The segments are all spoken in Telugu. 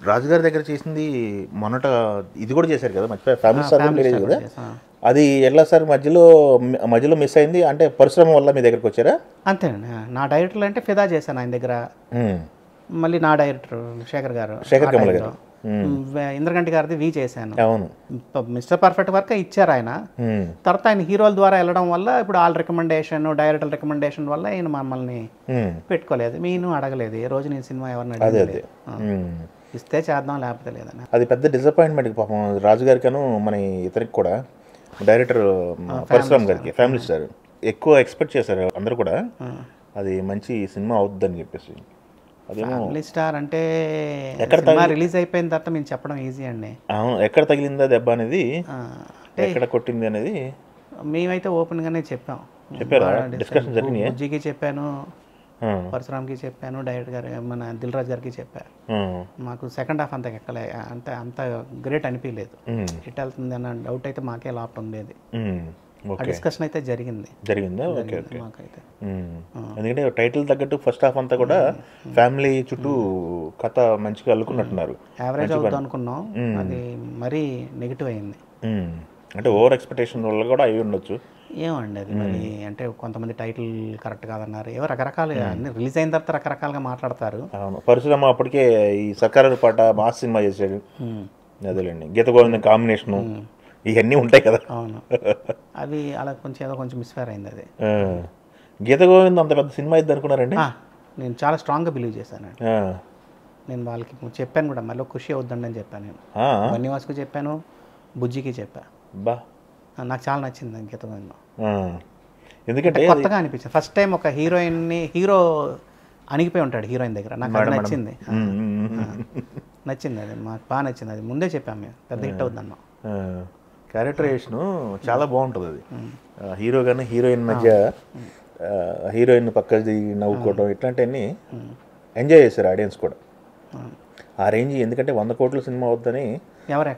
రాజుగారి దగ్గర చేసింది మొన్నట ఇది కూడా చేశారు కదా, మర్చిపోయి ఫ్యామిలీ స్టార్ కూడా కదా. అది ఎలా సార్ మధ్యలో మధ్యలో మిస్ అయింది అంటే పరిశ్రమ వల్ల మీ దగ్గరకు వచ్చారా? అంతేనండి. నా డైరెక్టర్లు అంటే ఫిదా చేశాను ఆయన దగ్గర. మళ్ళీ నా డైరెక్టర్ శేఖర్ గారు, ఇంద్రగంటి గారిది వి చేశాను. అవును, మిస్టర్ పర్ఫెక్ట్ వర్క్ ఇచ్చారు ఆయన. తర్వాత ఆయన హీరోల ద్వారా వెళ్ళడం వల్ల ఇప్పుడు వాళ్ళ రికమెండేషన్, డైరెక్టర్ రికమెండేషన్ వల్ల ఆయన మమ్మల్ని పెట్టుకోలేదు. నేను అడగలేదు ఏ రోజు నేను సినిమా ఎవరిని అడగలేదు. ఇస్తే చేద్దాం లేకపోతే లేదని. అది పెద్ద డిసప్పాయింట్మెంట్ పాపం రాజుగారికను మన ఇతనికి కూడా, డైరెక్టర్ పరశురామ్ గారికి, ఫ్యామిలీ స్టార్ ఎక్కువ ఎక్స్పెక్ట్ చేశారు అందరూ కూడా అది మంచి సినిమా అవుతుందని చెప్పేసి. ఫ్యామిలీ స్టార్ అంటే సినిమా రిలీజ్ అయిపోయిన తర్వాత మేము చెప్పడం ఈజీ అండి. అవును, ఎక్కడ తగిలిందా దెబ్బ అనేది, ఎక్కడ కొట్టింది అనేది మేమైతే ఓపెన్ గానే చెప్పాం. చెప్పారా? డిస్కషన్ జరిగింది. బుజ్జికి చెప్పాను, పరశురామ్కి చెప్పాను, డైరెక్టర్ గారు మన దిల్ రాజు గారికి చెప్పాను. మాకు సెకండ్ హాఫ్ అంత ఎక్కలే, అంత గ్రేట్ అనిపించలేదు. హిట్ వెళ్తుంది అన్న డౌట్ అయితే మాకే లోపల ఉండేది. డిస్కషన్ అయితే జరిగిందా? Okay okay. ఎందుకంటే టైటిల్ తగ్గట్టు ఫస్ట్ హాఫ్ అంతా కూడా ఫ్యామిలీ చుట్టూ కథ మంచిగా అల్లుకున్నట్టున్నారు. యావరేజ్ అవుతుంది అనుకున్నాం, అది మరీ నెగిటివ్ అయింది. అంటే ఓవర్ ఎక్స్పెక్టేషన్ వల్ల కూడా అయి ఉండొచ్చు. ఏమండి అది మరి, అంటే కొంతమంది టైటిల్ కరెక్ట్ కాదన్నారు, ఏవో రకరకాలుగా అన్ని రిలీజ్ అయిన తర్వాత రకరకాలుగా మాట్లాడతారు. అవును, పరశురామ అప్పటికే ఈ సర్కారు పాట మాస్ సినిమా చేశాడు. అదేలేండి, గీత గోవిందం కాంబినేషను ఇవన్నీ ఉంటాయి కదా. అవును, అవి అలా కొంచెం మిస్ఫైర్ అయింది. అది గీత గోవిందం అంత పెద్ద సినిమా అయింది అనుకున్నారండి? నేను చాలా స్ట్రాంగ్గా బిలీవ్ చేశాను. నేను వాళ్ళకి చెప్పాను కూడా, మళ్ళీ ఖుషి అవుద్దండి అని చెప్పాను. నేను బన్నివాస్కు చెప్పాను, బుజ్జికి చెప్పా. బా, నాకు చాలా నచ్చింది గీత గోవిందం. ఎందుకంటే కొత్తగా అనిపించింది. ఫస్ట్ టైం ఒక హీరో అణిగిపోయి ఉంటాడు హీరోయిన్ దగ్గర, నాకు అది నచ్చింది. అది మాకు బాగా నచ్చింది. అది ముందే చెప్పాము మేము, పెద్ద హిట్ అవుద్ది అన్నాం. క్యారెక్టరైజేషన్ చాలా బాగుంటుంది. అది హీరో కానీ హీరోయిన్ మధ్య, హీరోయిన్ పక్కది నవ్వుకోవడం ఇట్లాంటివన్నీ ఎంజాయ్ చేశారు ఆడియన్స్ కూడా ఆ రేంజ్. ఎందుకంటే 100 కోట్ల సినిమా అవుద్దని ఎవరు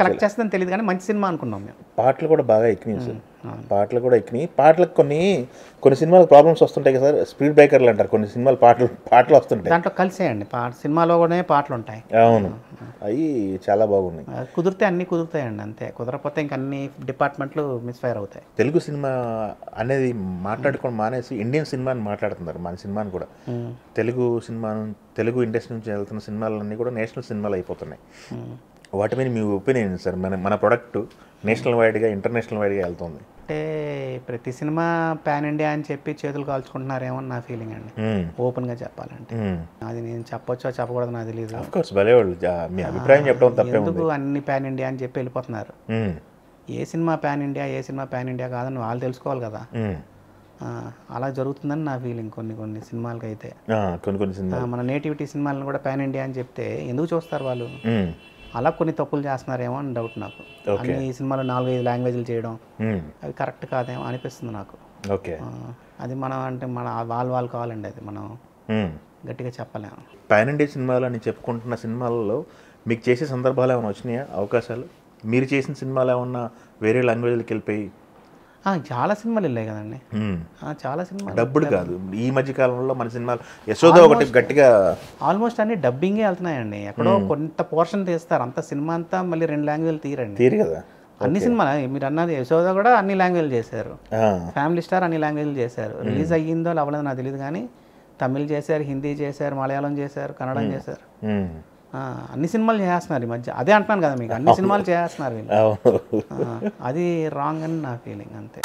కరెక్ట్ చేస్తుందని తెలియదు కానీ మంచి సినిమా అనుకున్నాం మేము. పాటలు కూడా బాగా ఎక్కినాయి సార్, పాటలకు కొన్ని సినిమాలు ప్రాబ్లమ్స్ వస్తుంటాయి కదా సార్, స్పీడ్ బ్రేకర్లు అంటారు. కొన్ని సినిమాలు పాటలు వస్తుంటాయి, దాంట్లో కలిసేయండి సినిమాలో కూడా పాటలు ఉంటాయి. అవును, అవి చాలా బాగున్నాయి. కుదిరితే అన్ని కుదురుతాయండి, అంతే. కుదరకపోతే ఇంక అన్ని డిపార్ట్మెంట్లు మిస్ఫైర్ అవుతాయి. తెలుగు సినిమా అనేది మాట్లాడుకొని మానేసి ఇండియన్ సినిమాని మాట్లాడుతున్నారు. మన సినిమాని కూడా, తెలుగు ఇండస్ట్రీ నుంచి వెళ్తున్న సినిమాలన్నీ కూడా నేషనల్ సినిమాలు అయిపోతున్నాయి. వాటి మీద మీ ఒపీనియన్ సార్? మన ప్రొడక్ట్ నేషనల్ వైడ్గా, ఇంటర్నేషనల్ వైడ్గా వెళ్తుంది అంటే ప్రతి సినిమా పాన్ ఇండియా అని చెప్పి చేతులు కాల్చుకుంటున్నారేమో అని నా ఫీలింగ్ అండి, ఓపెన్గా చెప్పాలంటే. అది నేను చెప్పొచ్చో చెప్పకూడదు నాకు తెలియదు. మీ అభిప్రాయం చెప్పడం తప్పే. ఎందుకు అన్ని పాన్ ఇండియా అని చెప్పి వెళ్ళిపోతున్నారు? ఏ సినిమా పాన్ ఇండియా కాదని వాళ్ళు తెలుసుకోవాలి కదా. అలా జరుగుతుందని నా ఫీలింగ్ కొన్ని సినిమాలకి అయితే. మన నేటివిటీ సినిమాలను కూడా పాన్ ఇండియా అని చెప్తే ఎందుకు చూస్తారు వాళ్ళు? అలా కొన్ని తప్పులు చేస్తున్నారేమో అని డౌట్ నాకు. అన్ని సినిమాలు 4-5 లాంగ్వేజ్లు చేయడం అవి కరెక్ట్ కాదేమో అనిపిస్తుంది నాకు. అది మనం అంటే వాళ్ళు కావాలండి, అది మనం గట్టిగా చెప్పలేము. పాన్ ఇండియా సినిమాలు అని చెప్పుకుంటున్న సినిమాలలో మీకు చేసే సందర్భాలు ఏమైనా వచ్చినాయా, అవకాశాలు? మీరు చేసిన సినిమాలు ఏమన్నా వేరే లాంగ్వేజ్లకి వెళ్ళిపోయి? చాలా సినిమాలు వెళ్ళాయి కదండి, చాలా సినిమాలు. డబ్బుడు కాదు, ఈ మధ్య కాలంలో మన సినిమాలు యశోద ఒకటి గట్టిగా ఆల్మోస్ట్ అన్ని డబ్బింగే వెళ్తున్నాయండి. ఎక్కడో కొంత పోర్షన్ తీస్తారు, అంత సినిమా అంతా మళ్ళీ 2 లాంగ్వేజ్లు తీరు కదా. అన్ని సినిమాలు మీరు అన్నది యశోద కూడా అన్ని లాంగ్వేజ్లు చేశారు, ఫ్యామిలీ స్టార్ అన్ని లాంగ్వేజ్లు చేశారు. రిలీజ్ అయ్యిందో అవ్వలేదో నాకు తెలియదు కానీ తమిళ్ చేశారు, హిందీ చేశారు, మలయాళం చేశారు, కన్నడం చేశారు. అన్ని సినిమాలు చేస్తున్నారు ఈ మధ్య. అదే అంటున్నాను కదా మీకు, అన్ని సినిమాలు చేస్తున్నారు. అది రాంగ్ అని నా ఫీలింగ్, అంతే.